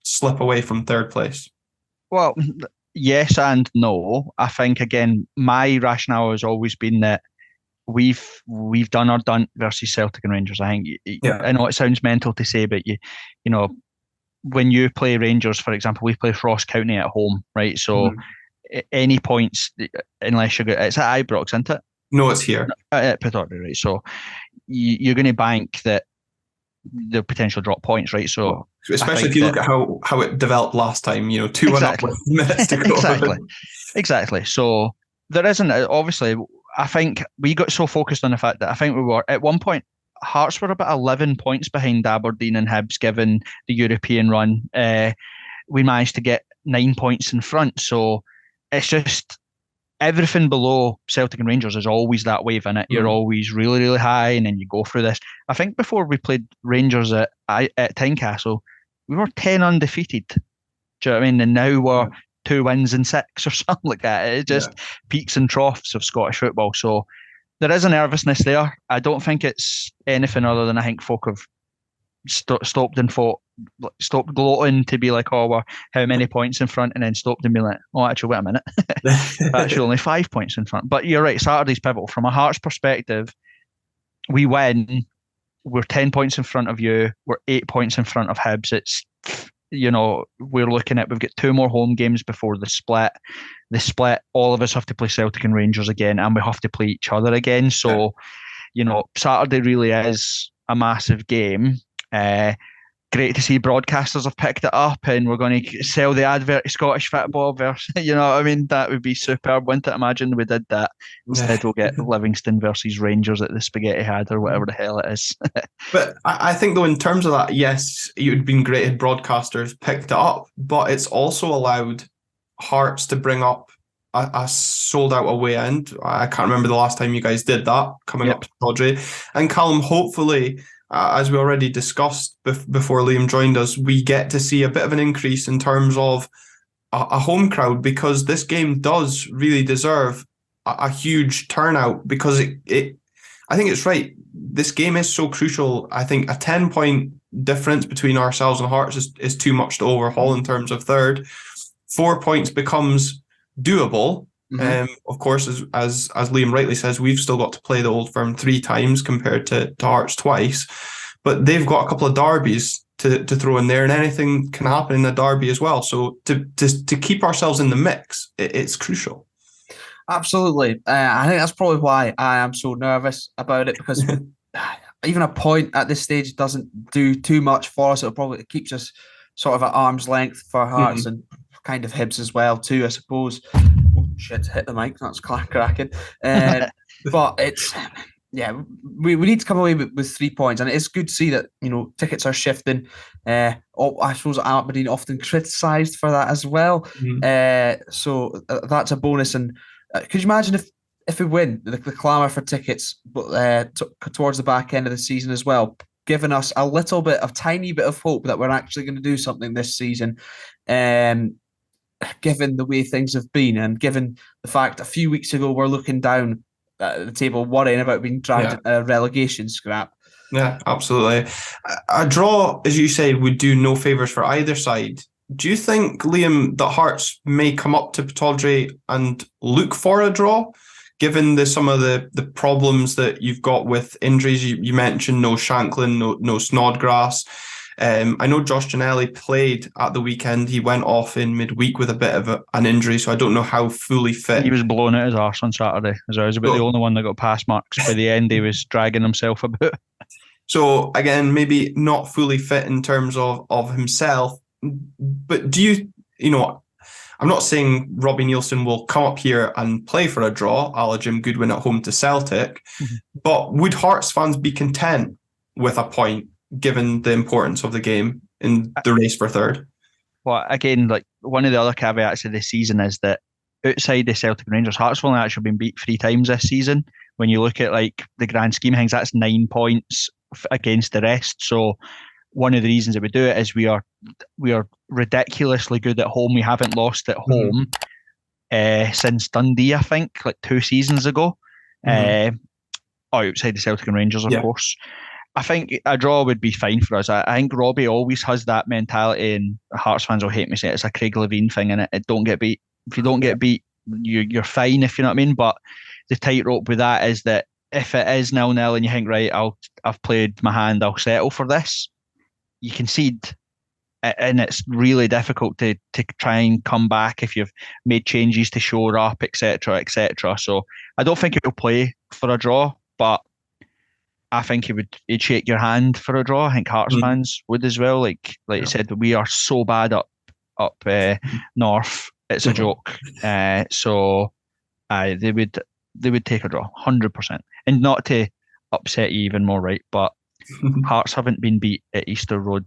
slip away from third place? Well, yes and no. I think, again, my rationale has always been that we've done our done versus Celtic and Rangers. I think, I know it sounds mental to say, but you know, when you play Rangers, for example, we play Ross County at home, right? So any points, unless you get, it's at Ibrox, isn't it? No, it's here at Pittodrie, right? So you're going to bank that the potential drop points, right? So especially if you look at how it developed last time, 2-1 up with minutes to go. Exactly. So there isn't, obviously, I think we got so focused on the fact that I think we were, at one point, Hearts were about 11 points behind Aberdeen and Hibs, given the European run. We managed to get 9 points in front. So it's just everything below Celtic and Rangers is always that wave in it. You're always really, really high, and then you go through this. I think before we played Rangers at Tynecastle, we were 10 undefeated. Do you know what I mean? And now we're 2 wins and 6 or something like that. It just peaks and troughs of Scottish football. So there is a nervousness there. I don't think it's anything other than I think folk have stopped gloating to be like, oh, we're how many points in front, and then stopped and be like, oh, actually, wait a minute. Actually, only 5 points in front. But you're right, Saturday's pivotal. From a Hearts perspective, we win, we're 10 points in front of you, we're 8 points in front of Hibs. It's, we're looking at, we've got 2 more home games before the split. The split, all of us have to play Celtic and Rangers again, and we have to play each other again. So, Saturday really is a massive game. Great to see broadcasters have picked it up, and we're going to sell the advert Scottish football versus, that would be superb. Wouldn't it? Imagine we did that. Instead, we'll get Livingston versus Rangers at the Spaghetti Had or whatever the hell it is. But I think, though, in terms of that, yes, it would have been great if broadcasters picked it up, but it's also allowed Hearts to bring up a sold-out away end. I can't remember the last time you guys did that, coming up to Pittodrie. And Calum, hopefully, as we already discussed before Liam joined us, we get to see a bit of an increase in terms of a home crowd, because this game does really deserve a huge turnout, because I think it's right. This game is so crucial. I think a 10-point difference between ourselves and Hearts is too much to overhaul in terms of third. 4 points becomes doable. Of course, as Liam rightly says, we've still got to play the Old Firm 3 times compared to Hearts twice, but they've got a couple of derbies to throw in there, and anything can happen in a derby as well. So to keep ourselves in the mix, it's crucial. Absolutely. I think that's probably why I am so nervous about it, because even a point at this stage doesn't do too much for us. It keeps us sort of at arm's length for Hearts and kind of Hibs as well too, I suppose. Oh shit, hit the mic, that's cracking. But it's, we need to come away with 3 points, and it's good to see that, tickets are shifting. I suppose Aberdeen often criticised for that as well. So that's a bonus. And could you imagine if we win, the clamour for tickets towards the back end of the season as well, giving us a tiny bit of hope that we're actually going to do something this season, given the way things have been, and given the fact a few weeks ago we're looking down at the table worrying about being dragged into a relegation scrap. Yeah, absolutely. A draw, as you say, would do no favours for either side. Do you think, Liam, that Hearts may come up to Pittodrie and look for a draw, given some of the problems that you've got with injuries? You mentioned no Shanklin, no Snodgrass. I know Josh Ginnelly played at the weekend. He went off in midweek with a bit of an injury, so I don't know how fully fit. He was blown out his arse on Saturday. He was about the only one that got pass marks. By the end, he was dragging himself about. So again, maybe not fully fit in terms of himself, but do you know, I'm not saying Robbie Neilson will come up here and play for a draw, a la Jim Goodwin at home to Celtic, but would Hearts fans be content with a point given the importance of the game in the race for third? Well, again, like one of the other caveats of this season is that outside the Celtic and Rangers, Hearts have only actually been beat 3 times this season. When you look at like the grand scheme of things, that's 9 points against the rest. So one of the reasons that we do it is we are ridiculously good at home. We haven't lost at home since Dundee, I think, like 2 seasons ago. Outside the Celtic and Rangers, of course. I think a draw would be fine for us. I think Robbie always has that mentality, and Hearts fans will hate me saying it's a Craig Levein thing, and it don't get beat. If you don't get beat, you're fine, if you know what I mean. But the tightrope with that is that if it is 0-0 and you think, right, I've played my hand, I'll settle for this, you concede, and it's really difficult to try and come back if you've made changes to shore up, etc., etc. So I don't think he'll play for a draw, but I think he'd shake your hand for a draw. I think Hearts fans would as well. Like you said, we are so bad up north. It's a joke. So they would take a draw, 100%. And not to upset you even more, right? But Hearts haven't been beat at Easter Road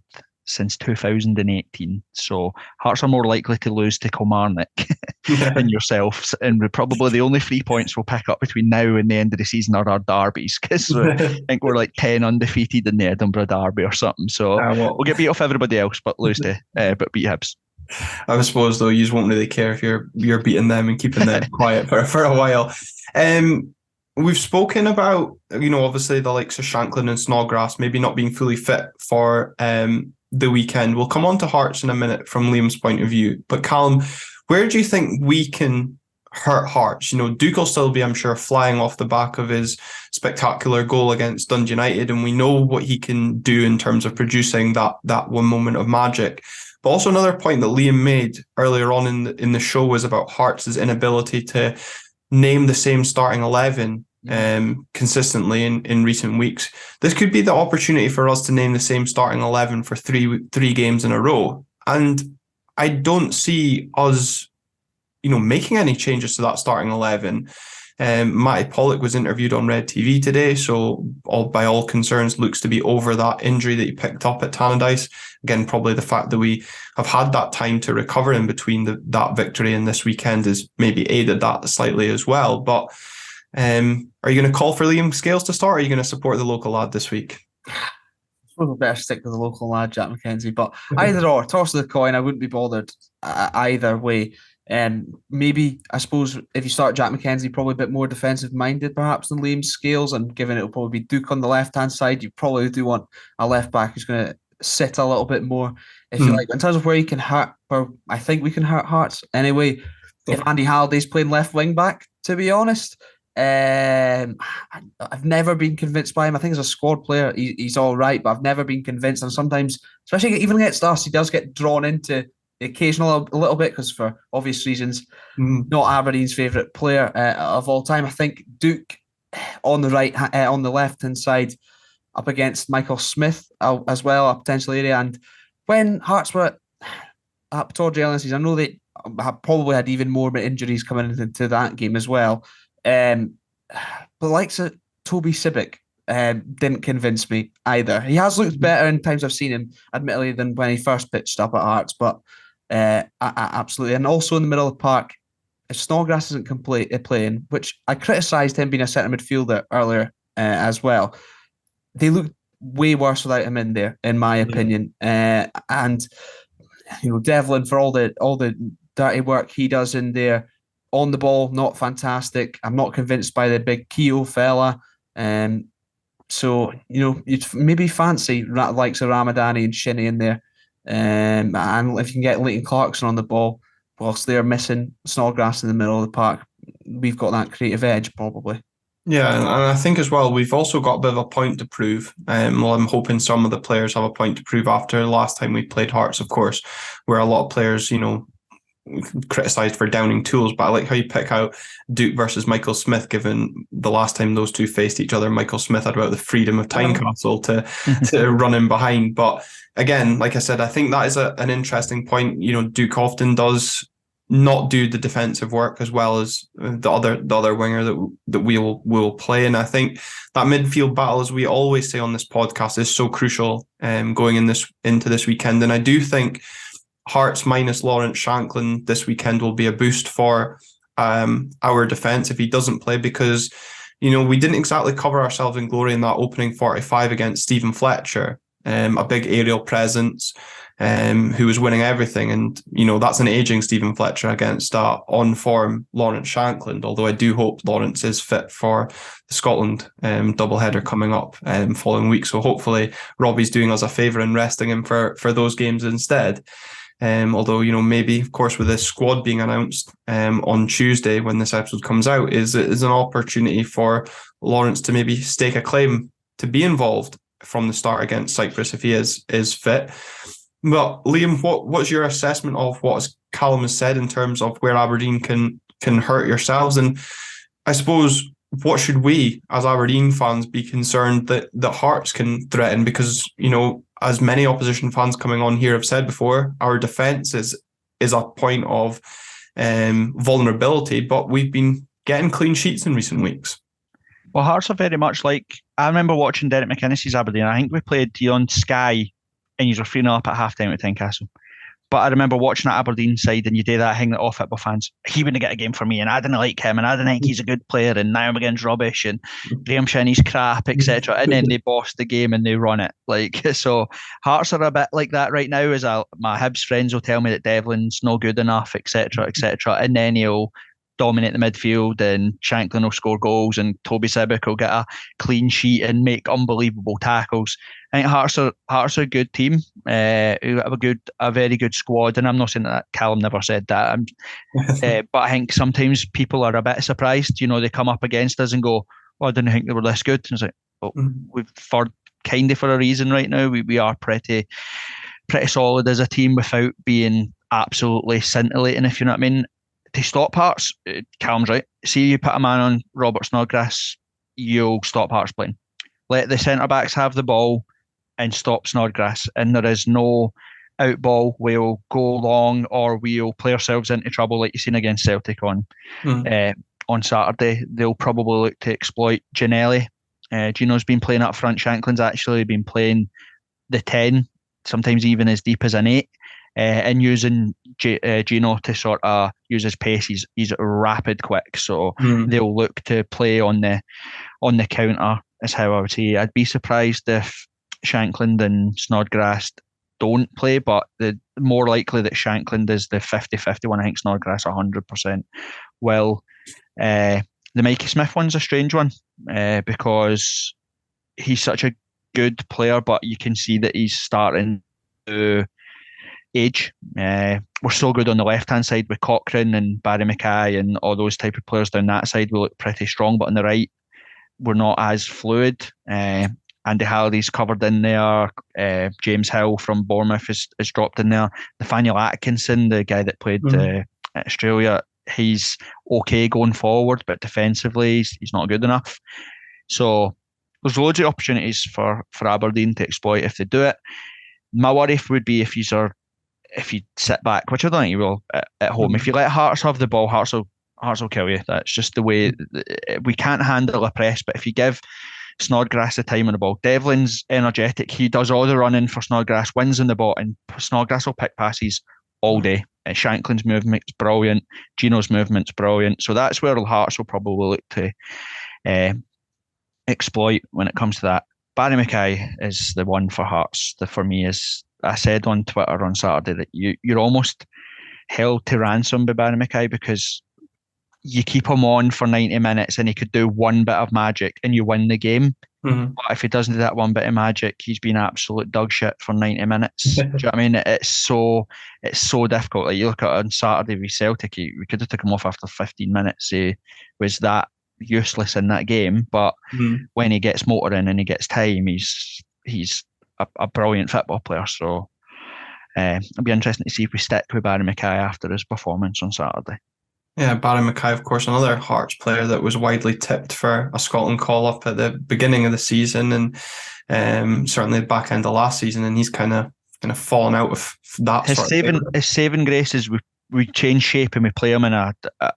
since 2018. So Hearts are more likely to lose to Kilmarnock than yourselves. And probably the only 3 points we'll pick up between now and the end of the season are our derbies, because I think we're like 10 undefeated in the Edinburgh derby or something. So we'll get beat off everybody else, but lose to but beat Hibs. I suppose though, you won't really care if you're beating them and keeping them quiet for a while. We've spoken about, obviously the likes of Shanklin and Snodgrass maybe not being fully fit for the weekend. We'll come on to Hearts in a minute from Liam's point of view. But Callum, where do you think we can hurt Hearts? Duke will still be, I'm sure, flying off the back of his spectacular goal against Dundee United, and we know what he can do in terms of producing that one moment of magic. But also another point that Liam made earlier on in the show was about Hearts' inability to name the same starting 11 consistently in recent weeks. This could be the opportunity for us to name the same starting 11 for three games in a row. And I don't see us, making any changes to that starting 11. Matty Pollock was interviewed on Red TV today, so by all concerns looks to be over that injury that he picked up at Tannadice. Again, probably the fact that we have had that time to recover in between that victory and this weekend has maybe aided that slightly as well. But are you going to call for Liam Scales to start, or are you going to support the local lad this week? We better stick with the local lad, Jack McKenzie. But either or, toss of the coin, I wouldn't be bothered either way. Maybe, I suppose, if you start Jack McKenzie, probably a bit more defensive minded perhaps than Liam Scales, and given it'll probably be Duke on the left hand side, you probably do want a left back who's going to sit a little bit more, if you like. In terms of where you can hurt, or I think we can hurt Hearts anyway. If Andy Halliday's playing left wing back, to be honest, I've never been convinced by him. I think as a squad player, he's all right, but I've never been convinced. And sometimes, especially even against us, he does get drawn into the occasional a little bit, because for obvious reasons, not Aberdeen's favourite player of all time. I think Duke on the left hand side, up against Michael Smith as well, a potential area. And when Hearts were up towards the early season, I know they have probably had even more injuries coming into that game as well. But the likes of Toby Sibic didn't convince me either. He has looked better in times I've seen him, admittedly, than when he first pitched up at Hearts, but absolutely. And also in the middle of the park, if Snodgrass isn't playing, which I criticised him being a centre midfielder earlier as well, they look way worse without him in there, in my opinion. And Devlin, for all the dirty work he does in there, on the ball, not fantastic. I'm not convinced by the big Keogh fella. So, you'd maybe fancy likes of Ramadani and Shinnie in there. And if you can get Leighton Clarkson on the ball, whilst they're missing Snodgrass in the middle of the park, we've got that creative edge, probably. Yeah, and I think as well, we've also got a bit of a point to prove. Well, I'm hoping some of the players have a point to prove after last time we played Hearts, of course, where a lot of players, criticised for downing tools, but I like how you pick out Duke versus Michael Smith, given the last time those two faced each other, Michael Smith had about the freedom of Tynecastle to run in behind. But again, like I said, I think that is an interesting point. Duke often does not do the defensive work as well as the other winger that we'll play. And I think that midfield battle, as we always say on this podcast, is so crucial going into this weekend. And I do think Hearts minus Lawrence Shankland this weekend will be a boost for our defence if he doesn't play, because we didn't exactly cover ourselves in glory in that opening 45 against Stephen Fletcher, a big aerial presence, who was winning everything. And that's an aging Stephen Fletcher against on form Lawrence Shankland, although I do hope Lawrence is fit for the Scotland doubleheader coming up following week. So hopefully Robbie's doing us a favour and resting him for those games instead. Although, maybe, of course, with this squad being announced on Tuesday when this episode comes out, is an opportunity for Lawrence to maybe stake a claim to be involved from the start against Cyprus if he is fit. But Liam, what's your assessment of what Calum has said in terms of where Aberdeen can hurt yourselves? And I suppose, what should we as Aberdeen fans be concerned that Hearts can threaten? Because, as many opposition fans coming on here have said before, our defence is a point of vulnerability, but we've been getting clean sheets in recent weeks. Well, Hearts are very much like, I remember watching Derek McInnes's Aberdeen. I think we played on Sky and you were 3-0 up at half-time at Tynecastle. But I remember watching that Aberdeen side, and you do that, hang it off football fans. He wouldn't get a game for me, and I didn't like him, and I didn't think he's a good player, and now McGinn's rubbish, and Graham Shinney's crap, etc. And then they boss the game and they run it. So Hearts are a bit like that right now. My Hibs friends will tell me that Devlin's no good enough, etc., etc. And then he'll dominate the midfield, and Shanklin will score goals, and Toby Sibbick will get a clean sheet and make unbelievable tackles. I think Hearts are a good team, who have a very good squad, and I'm not saying that Calum never said that. But I think sometimes people are a bit surprised. They come up against us and go, "Oh, I didn't think they were this good." And it's like, well, we've for a reason right now. We are pretty solid as a team without being absolutely scintillating, if you know what I mean. To stop Hearts, Calum's right. See, you put a man on Robert Snodgrass, you'll stop Hearts playing. Let the centre backs have the ball and stop Snodgrass, and there is no out ball. We'll go long, or we'll play ourselves into trouble like you've seen against Celtic on Saturday. They'll probably look to exploit Ginelli. Gino's been playing up front. Shanklin's actually been playing the 10, sometimes even as deep as an 8. And using Gino to sort of use his pace. He's rapid, quick, so they'll look to play on the counter, is how I would say. I'd be surprised if Shankland and Snodgrass don't play, but the more likely that Shankland is the 50-50 one. I think Snodgrass 100% will. The Mikey Smith one's a strange one because he's such a good player, but you can see that he's starting to age. We're so good on the left-hand side with Cochrane and Barry Mackay and all those type of players down that side. We look pretty strong, but on the right, we're not as fluid. Andy Halliday's covered in there. James Hill from Bournemouth is dropped in there. Nathaniel Atkinson, the guy that played at Australia, he's okay going forward, but defensively, he's not good enough. So there's loads of opportunities for Aberdeen to exploit if they do it. My worry would be if you sit back, which I don't think you will at home. If you let Hearts have the ball, Hearts will kill you. That's just the way. We can't handle a press, but if you give Snodgrass the time on the ball, Devlin's energetic. He does all the running for Snodgrass, wins on the ball, and Snodgrass will pick passes all day. Shanklin's movement's brilliant. Gino's movement's brilliant. So that's where Hearts will probably look to exploit when it comes to that. Barry Mackay is the one for Hearts. For me, as I said on Twitter on Saturday, that you're almost held to ransom by Barry Mackay because you keep him on for 90 minutes and he could do one bit of magic and you win the game. But if he doesn't do that one bit of magic, he's been absolute dog shit for 90 minutes. Do you know what I mean? It's so difficult. Like, you look at it on Saturday with Celtic, we could have took him off after 15 minutes. He was that useless in that game. But when he gets motoring and he gets time, he's a brilliant football player. So It'll be interesting to see if we stick with Barry Mackay after his performance on Saturday. Yeah, Barry Mackay, of course, another Hearts player that was widely tipped for a Scotland call-up at the beginning of the season, and certainly the back end of last season, and he's kind of fallen out of that His sort of thing. His saving grace is we change shape and we play him in a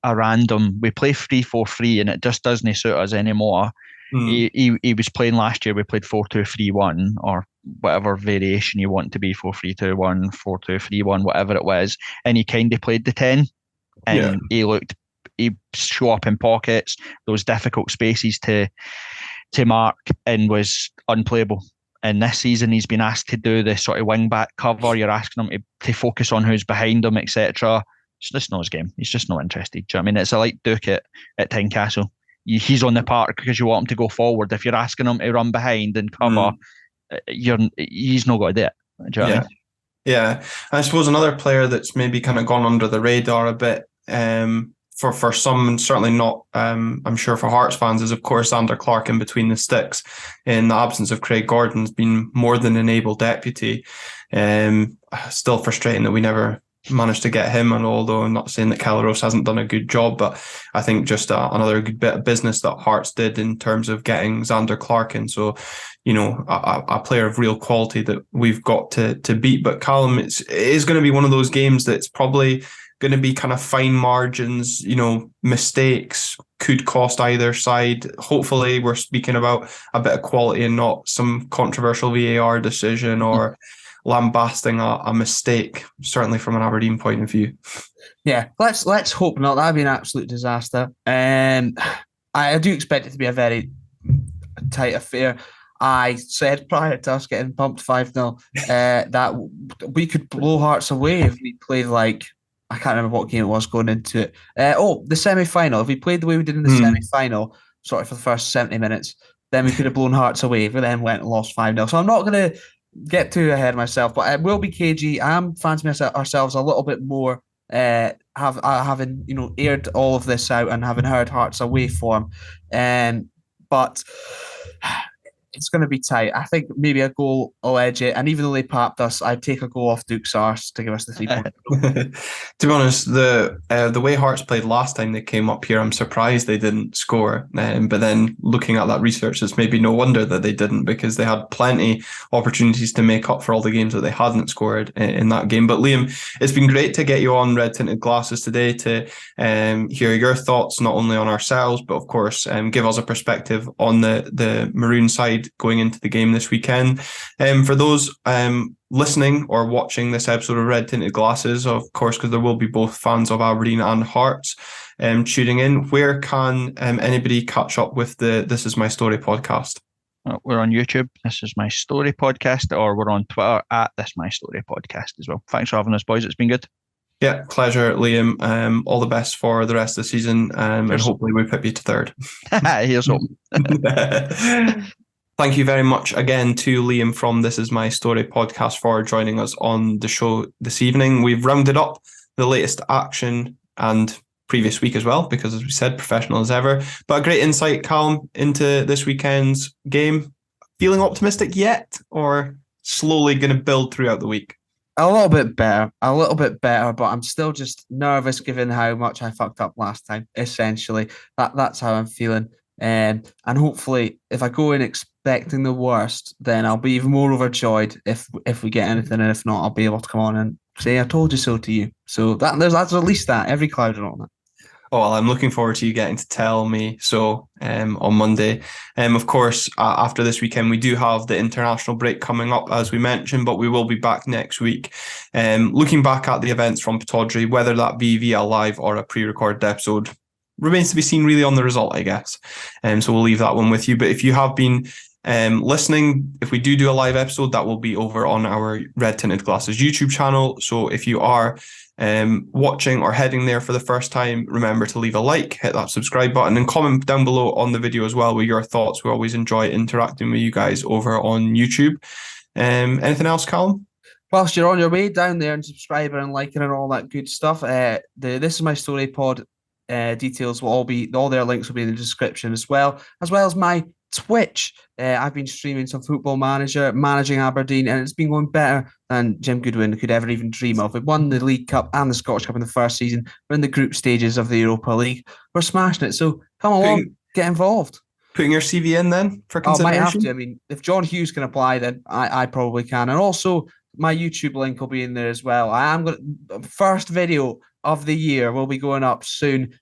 random. We play 3-4-3, and it just doesn't suit us anymore. He was playing last year. We played 4-2-3-1 or whatever variation you want to be, 4-3-2-1, 4-2-3-1, whatever it was, and he kind of played the 10. And he show up in pockets, those difficult spaces to mark, and was unplayable. And this season he's been asked to do the sort of wing back cover. You're asking him to focus on who's behind him, etc. It's just not his game. He's just not interested. Do you know what I mean? It's like Duke at Tynecastle. He's on the park because you want him to go forward. If you're asking him to run behind and cover, he's not going to do it. Do you know what I mean? Yeah, I suppose another player that's maybe kind of gone under the radar a bit, for some, and certainly not, I'm sure for Hearts fans, is of course Zander Clark in between the sticks. In the absence of Craig Gordon's been more than an able deputy. Still frustrating that we never managed to get him, and although I'm not saying that Kelleros hasn't done a good job, but I think just another good bit of business that Hearts did in terms of getting Zander Clark in. So, a player of real quality that we've got to beat. But Callum, it is going to be one of those games that's probably going to be kind of fine margins, mistakes could cost either side. Hopefully we're speaking about a bit of quality and not some controversial VAR decision or lambasting a mistake, certainly from an Aberdeen point of view. Yeah, let's hope not. That'd be an absolute disaster. I do expect it to be a very tight affair. I said prior to us getting pumped 5-0 that we could blow Hearts away if we played like, I can't remember what game it was going into it. The semi-final. If we played the way we did in the semi-final, sort of for the first 70 minutes, then we could have blown Hearts away. We then went and lost 5-0. So I'm not going to get too ahead of myself, but it will be cagey. I am fancying ourselves a little bit more, having aired all of this out and having heard Hearts away form. But it's going to be tight. I think maybe a goal will edge it. And even though they papped us, I'd take a goal off Duke's arse to give us the 3 points. To be honest, the way Hearts played last time they came up here, I'm surprised they didn't score. But then looking at that research, it's maybe no wonder that they didn't, because they had plenty opportunities to make up for all the games that they hadn't scored in that game. But Liam, it's been great to get you on Red Tinted Glasses today to hear your thoughts, not only on ourselves, but of course give us a perspective on the Maroon side going into the game this weekend. For those listening or watching this episode of Red Tinted Glasses, of course, because there will be both fans of Aberdeen and Hearts tuning in, where can anybody catch up with the This Is My Story podcast? We're on YouTube, This Is My Story podcast, or we're on Twitter at This My Story podcast as well. Thanks for having us, boys. It's been good. Yeah, pleasure, Liam. All the best for the rest of the season, and hopefully we put you to third. Here's hope. Thank you very much again to Liam from This Is My Story podcast for joining us on the show this evening. We've rounded up the latest action and previous week as well, because as we said, professional as ever. But a great insight, Calum, into this weekend's game. Feeling optimistic yet, or slowly going to build throughout the week? A little bit better, but I'm still just nervous given how much I fucked up last time. Essentially, that's how I'm feeling. And hopefully, if I go in expecting the worst, then I'll be even more overjoyed if we get anything, and if not, I'll be able to come on and say I told you so to you. So that's at least that. Every cloud on that. Oh, well, I'm looking forward to you getting to tell me so on Monday. Of course, after this weekend, we do have the international break coming up, as we mentioned, but we will be back next week. Looking back at the events from Pittodrie, whether that be via live or a pre-recorded episode, remains to be seen really on the result, I guess. So we'll leave that one with you. But if you have been listening, if we do a live episode, that will be over on our Red Tinted Glasses YouTube channel. So if you are watching or heading there for the first time, remember to leave a like, hit that subscribe button, and comment down below on the video as well with your thoughts. We always enjoy interacting with you guys over on YouTube. Anything else, Callum? Whilst you're on your way down there and subscribing and liking and all that good stuff, This Is My Story pod details will all their links will be in the description as well as my Twitch. I've been streaming some Football Manager, managing Aberdeen, and it's been going better than Jim Goodwin could ever even dream of. We won the League Cup and the Scottish Cup in the first season. We're in the group stages of the Europa League. We're smashing it. So come along, get involved. Putting your CV in then for consideration? I might have to. I mean, if John Hughes can apply, then I probably can. And also, my YouTube link will be in there as well. I am going to, first video of the year will be going up soon.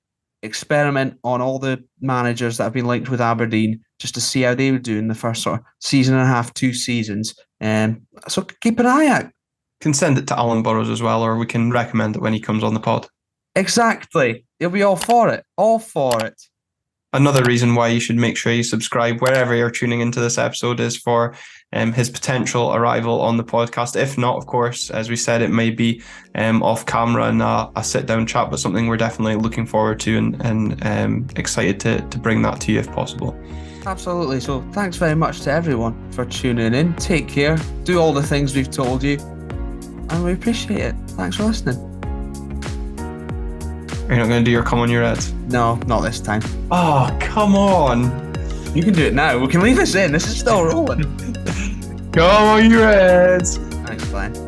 Experiment on all the managers that have been linked with Aberdeen just to see how they would do in the first sort of season and a half, 2 seasons. So keep an eye out. Can send it to Alan Burrows as well, or we can recommend it when he comes on the pod. Exactly. He'll be all for it. All for it. Another reason why you should make sure you subscribe wherever you're tuning into this episode is for his potential arrival on the podcast. If not, of course, as we said, it may be off camera and a sit-down chat, but something we're definitely looking forward to and excited to bring that to you if possible. Absolutely. So thanks very much to everyone for tuning in. Take care. Do all the things we've told you. And we appreciate it. Thanks for listening. Are you not going to do your come on your heads? No, not this time. Oh, come on. You can do it now. We can leave this in. This is still rolling. Come on your heads. Thanks, Glenn.